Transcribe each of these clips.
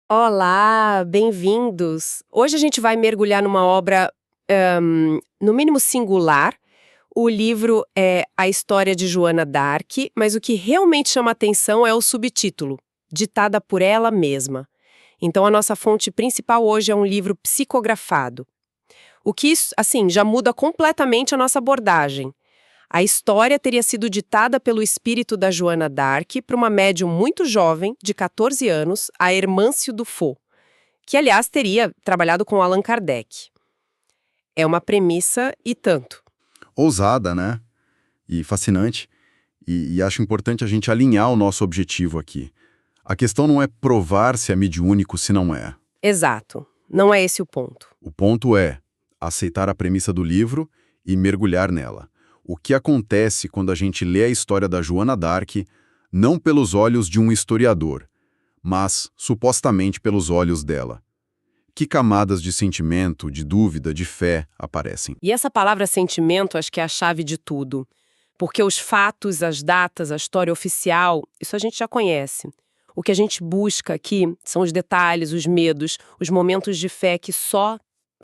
Olá, bem-vindos! Hoje a gente vai mergulhar numa obra, no mínimo singular. O livro é A História de Joana d'Arc, mas o que realmente chama atenção é o subtítulo, ditada por ela mesma. Então a nossa fonte principal hoje é um livro psicografado. O que, assim, já muda completamente a nossa abordagem. A história teria sido ditada pelo espírito da Joana d'Arc para uma médium muito jovem, de 14 anos, a Hermâncio Dufault, que, aliás, teria trabalhado com Allan Kardec. É uma premissa e tanto. Ousada, né? E fascinante. E acho importante a gente alinhar o nosso objetivo aqui. A questão não é provar se é mediúnico, se não é. Exato. Não é esse o ponto. O ponto é aceitar a premissa do livro e mergulhar nela. O que acontece quando a gente lê a história da Joana d'Arc, não pelos olhos de um historiador, mas supostamente pelos olhos dela? Que camadas de sentimento, de dúvida, de fé aparecem? E essa palavra sentimento acho que é a chave de tudo. Porque os fatos, as datas, a história oficial, isso a gente já conhece. O que a gente busca aqui são os detalhes, os medos, os momentos de fé que só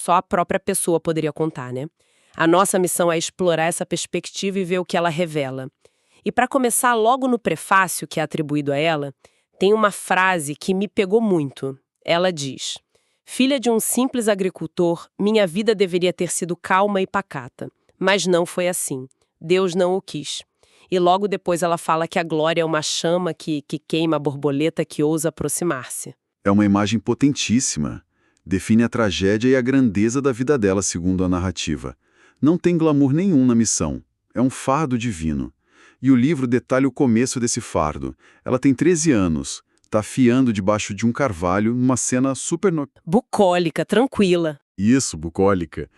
a própria pessoa poderia contar, né? A nossa missão é explorar essa perspectiva e ver o que ela revela. E para começar, logo no prefácio que é atribuído a ela, tem uma frase que me pegou muito. Ela diz: "Filha de um simples agricultor, minha vida deveria ter sido calma e pacata. Mas não foi assim. Deus não o quis." E logo depois ela fala que a glória é uma chama que queima a borboleta que ousa aproximar-se. É uma imagem potentíssima. Define a tragédia e a grandeza da vida dela, segundo a narrativa. Não tem glamour nenhum na missão. É um fardo divino. E o livro detalha o começo desse fardo. Ela tem 13 anos. Tá afiando debaixo de um carvalho numa cena super... Bucólica, tranquila. Isso, bucólica.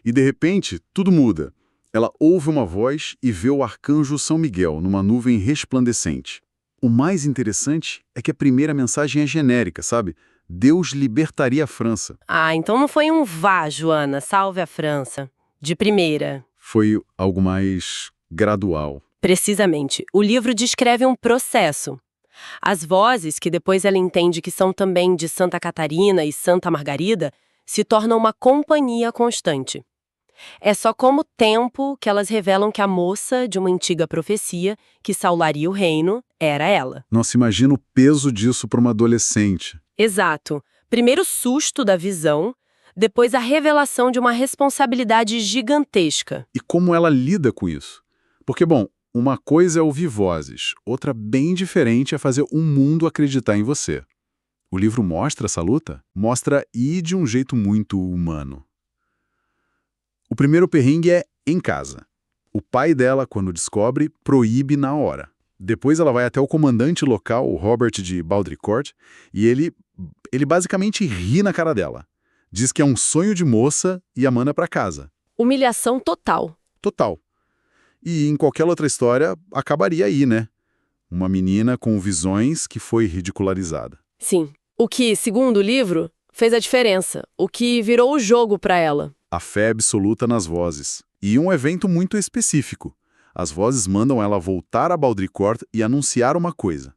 E de repente, tudo muda. Ela ouve uma voz e vê o arcanjo São Miguel numa nuvem resplandecente. O mais interessante é que a primeira mensagem é genérica, sabe? Deus libertaria a França. Ah, então não foi um vá, Joana, salve a França. De primeira. Foi algo mais gradual. Precisamente. O livro descreve um processo. As vozes, que depois ela entende que são também de Santa Catarina e Santa Margarida, se tornam uma companhia constante. É só com o tempo que elas revelam que a moça de uma antiga profecia, que saularia o reino, era ela. Nossa, imagina o peso disso para uma adolescente. Exato. Primeiro o susto da visão, depois a revelação de uma responsabilidade gigantesca. E como ela lida com isso? Porque, bom, uma coisa é ouvir vozes, outra bem diferente é fazer um mundo acreditar em você. O livro mostra essa luta? Mostra e de um jeito muito humano. O primeiro perrengue é em casa. O pai dela, quando descobre, proíbe na hora. Depois ela vai até o comandante local, o Robert de Baudricourt, e ele basicamente ri na cara dela. Diz que é um sonho de moça e a manda para casa. Humilhação total. Total. E em qualquer outra história, acabaria aí, né? Uma menina com visões que foi ridicularizada. Sim. O que, segundo o livro, fez a diferença. O que virou o jogo para ela. A fé absoluta nas vozes. E um evento muito específico. As vozes mandam ela voltar a Baudricourt e anunciar uma coisa.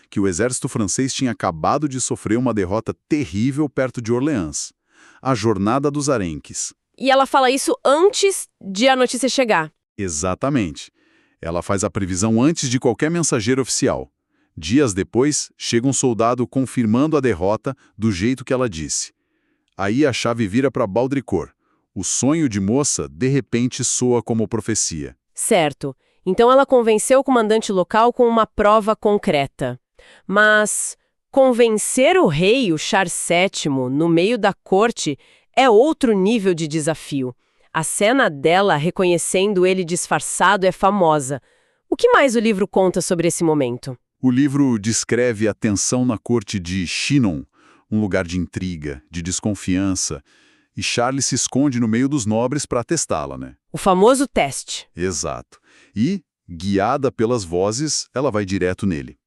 Que o exército francês tinha acabado de sofrer uma derrota terrível perto de Orleans. A Jornada dos Arenques. E ela fala isso antes de a notícia chegar. Exatamente. Ela faz a previsão antes de qualquer mensageiro oficial. Dias depois, chega um soldado confirmando a derrota do jeito que ela disse. Aí a chave vira para Baudricourt. O sonho de moça, de repente, soa como profecia. Certo. Então ela convenceu o comandante local com uma prova concreta. Mas convencer o rei, o Charles VII, no meio da corte, é outro nível de desafio. A cena dela reconhecendo ele disfarçado é famosa. O que mais o livro conta sobre esse momento? O livro descreve a tensão na corte de Chinon, um lugar de intriga, de desconfiança, e Charles se esconde no meio dos nobres para testá-la, né? O famoso teste. Exato. E, guiada pelas vozes, ela vai direto nele.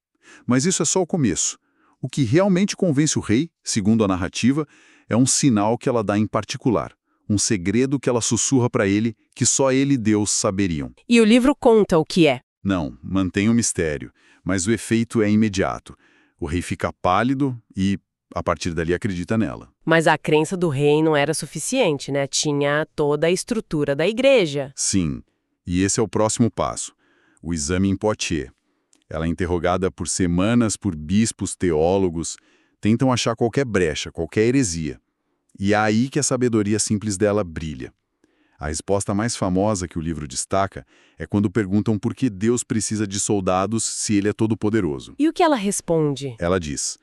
Mas isso é só o começo. O que realmente convence o rei, segundo a narrativa, é um sinal que ela dá em particular. Um segredo que ela sussurra para ele, que só ele e Deus saberiam. E o livro conta o que é. Não, mantém o mistério, mas o efeito é imediato. O rei fica pálido e, a partir dali acredita nela. Mas a crença do rei não era suficiente, né? Tinha toda a estrutura da igreja. Sim, e esse é o próximo passo, o exame em Poitiers. Ela é interrogada por semanas por bispos, teólogos, tentam achar qualquer brecha, qualquer heresia. E é aí que a sabedoria simples dela brilha. A resposta mais famosa que o livro destaca é quando perguntam por que Deus precisa de soldados se ele é todo-poderoso. E o que ela responde? Ela diz: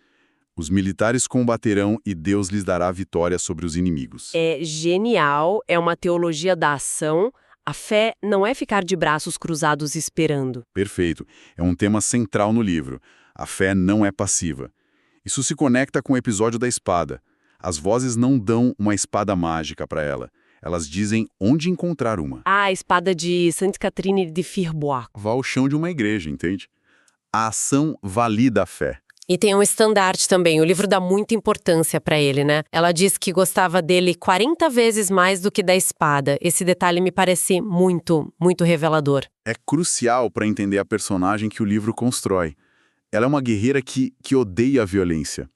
os militares combaterão e Deus lhes dará vitória sobre os inimigos. É genial, é uma teologia da ação. A fé não é ficar de braços cruzados esperando. Perfeito. É um tema central no livro. A fé não é passiva. Isso se conecta com o episódio da espada. As vozes não dão uma espada mágica para ela. Elas dizem onde encontrar uma. Ah, a espada de Sainte Catherine de Fierbois. Vá ao chão de uma igreja, entende? A ação valida a fé. E tem um estandarte também, o livro dá muita importância para ele, né? Ela diz que gostava dele 40 vezes mais do que da espada. Esse detalhe me parece muito, muito revelador. É crucial para entender a personagem que o livro constrói. Ela é uma guerreira que odeia a violência.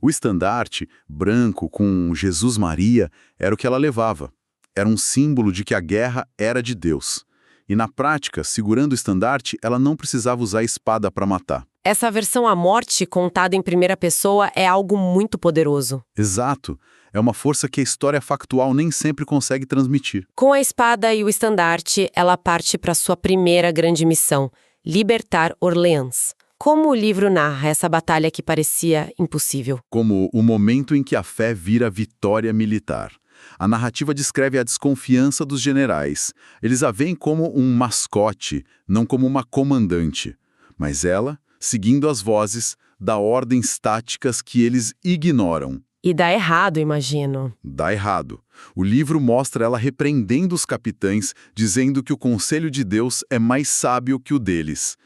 O estandarte, branco, com Jesus Maria, era o que ela levava. Era um símbolo de que a guerra era de Deus. E na prática, segurando o estandarte, ela não precisava usar a espada para matar. Essa versão à morte, contada em primeira pessoa, é algo muito poderoso. Exato. É uma força que a história factual nem sempre consegue transmitir. Com a espada e o estandarte, ela parte para sua primeira grande missão, libertar Orleans. Como o livro narra essa batalha que parecia impossível? Como o momento em que a fé vira vitória militar. A narrativa descreve a desconfiança dos generais. Eles a veem como um mascote, não como uma comandante. Mas ela, seguindo as vozes, dá ordens táticas que eles ignoram. E dá errado, imagino. Dá errado. O livro mostra ela repreendendo os capitães, dizendo que o conselho de Deus é mais sábio que o deles.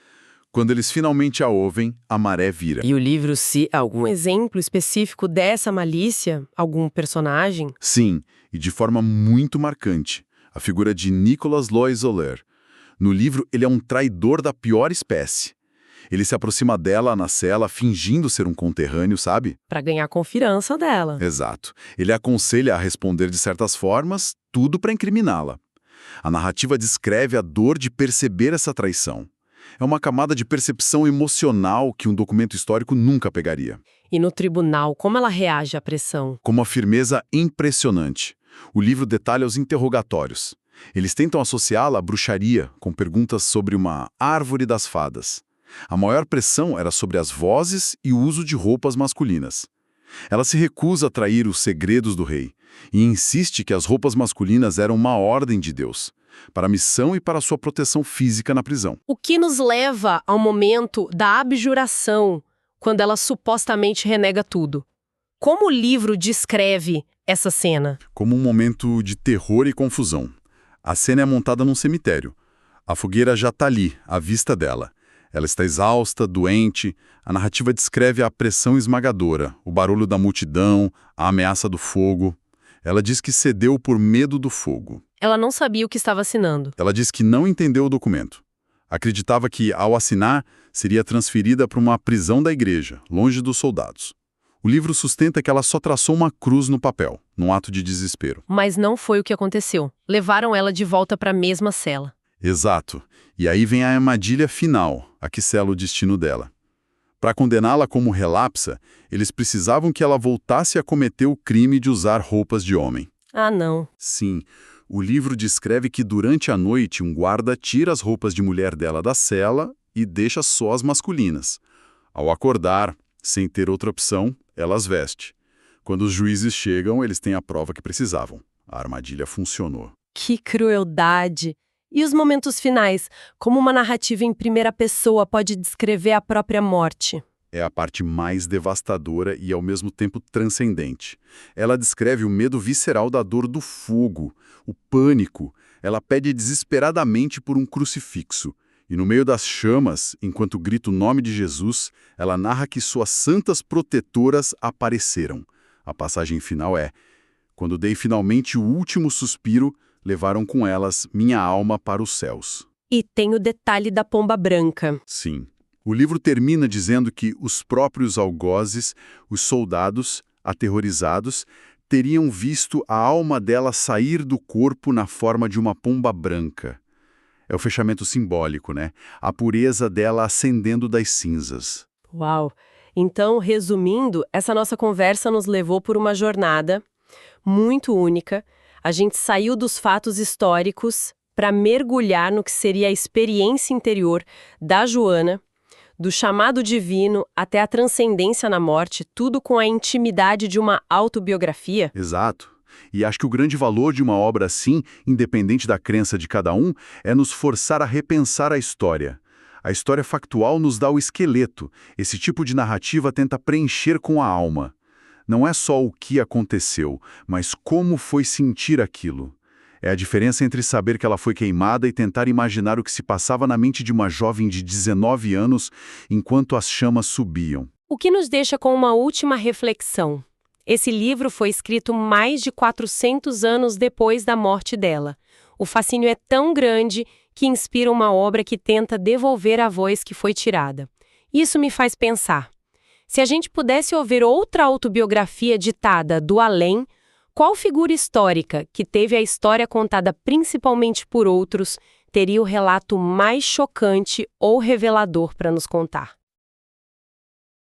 Quando eles finalmente a ouvem, a maré vira. E o livro cita algum exemplo específico dessa malícia? Algum personagem? Sim, e de forma muito marcante. A figura de Nicolas Loiseleur. No livro, ele é um traidor da pior espécie. Ele se aproxima dela na cela, fingindo ser um conterrâneo, sabe? Para ganhar a confiança dela. Exato. Ele aconselha a responder de certas formas, tudo para incriminá-la. A narrativa descreve a dor de perceber essa traição. É uma camada de percepção emocional que um documento histórico nunca pegaria. E no tribunal, como ela reage à pressão? Com uma firmeza impressionante. O livro detalha os interrogatórios. Eles tentam associá-la à bruxaria, com perguntas sobre uma árvore das fadas. A maior pressão era sobre as vozes e o uso de roupas masculinas. Ela se recusa a trair os segredos do rei e insiste que as roupas masculinas eram uma ordem de Deus, para a missão e para a sua proteção física na prisão. O que nos leva ao momento da abjuração, quando ela supostamente renega tudo. Como o livro descreve essa cena? Como um momento de terror e confusão. A cena é montada num cemitério. A fogueira já está ali, à vista dela. Ela está exausta, doente. A narrativa descreve a pressão esmagadora, o barulho da multidão, a ameaça do fogo. Ela diz que cedeu por medo do fogo. Ela não sabia o que estava assinando. Ela diz que não entendeu o documento. Acreditava que, ao assinar, seria transferida para uma prisão da igreja, longe dos soldados. O livro sustenta que ela só traçou uma cruz no papel, num ato de desespero. Mas não foi o que aconteceu. Levaram ela de volta para a mesma cela. Exato. E aí vem a armadilha final, a que sela o destino dela. Para condená-la como relapsa, eles precisavam que ela voltasse a cometer o crime de usar roupas de homem. Ah, não. Sim, o livro descreve que durante a noite um guarda tira as roupas de mulher dela da cela e deixa só as masculinas. Ao acordar, sem ter outra opção, ela as veste. Quando os juízes chegam, eles têm a prova que precisavam. A armadilha funcionou. Que crueldade! E os momentos finais? Como uma narrativa em primeira pessoa pode descrever a própria morte? É a parte mais devastadora e, ao mesmo tempo, transcendente. Ela descreve o medo visceral da dor do fogo, o pânico. Ela pede desesperadamente por um crucifixo. E no meio das chamas, enquanto grita o nome de Jesus, ela narra que suas santas protetoras apareceram. A passagem final é: quando dei finalmente o último suspiro, levaram com elas minha alma para os céus. E tem o detalhe da pomba branca. Sim, O livro termina dizendo que os próprios algozes, os soldados, aterrorizados, teriam visto a alma dela sair do corpo na forma de uma pomba branca. É o fechamento simbólico, né? A pureza dela ascendendo das cinzas. Uau! Então, resumindo, essa nossa conversa nos levou por uma jornada muito única. A gente saiu dos fatos históricos para mergulhar no que seria a experiência interior da Joana, do chamado divino até a transcendência na morte, tudo com a intimidade de uma autobiografia. Exato. E acho que o grande valor de uma obra assim, independente da crença de cada um, é nos forçar a repensar a história. A história factual nos dá o esqueleto. Esse tipo de narrativa tenta preencher com a alma. Não é só o que aconteceu, mas como foi sentir aquilo. É a diferença entre saber que ela foi queimada e tentar imaginar o que se passava na mente de uma jovem de 19 anos enquanto as chamas subiam. O que nos deixa com uma última reflexão. Esse livro foi escrito mais de 400 anos depois da morte dela. O fascínio é tão grande que inspira uma obra que tenta devolver a voz que foi tirada. Isso me faz pensar. Se a gente pudesse ouvir outra autobiografia ditada do além, qual figura histórica, que teve a história contada principalmente por outros, teria o relato mais chocante ou revelador para nos contar?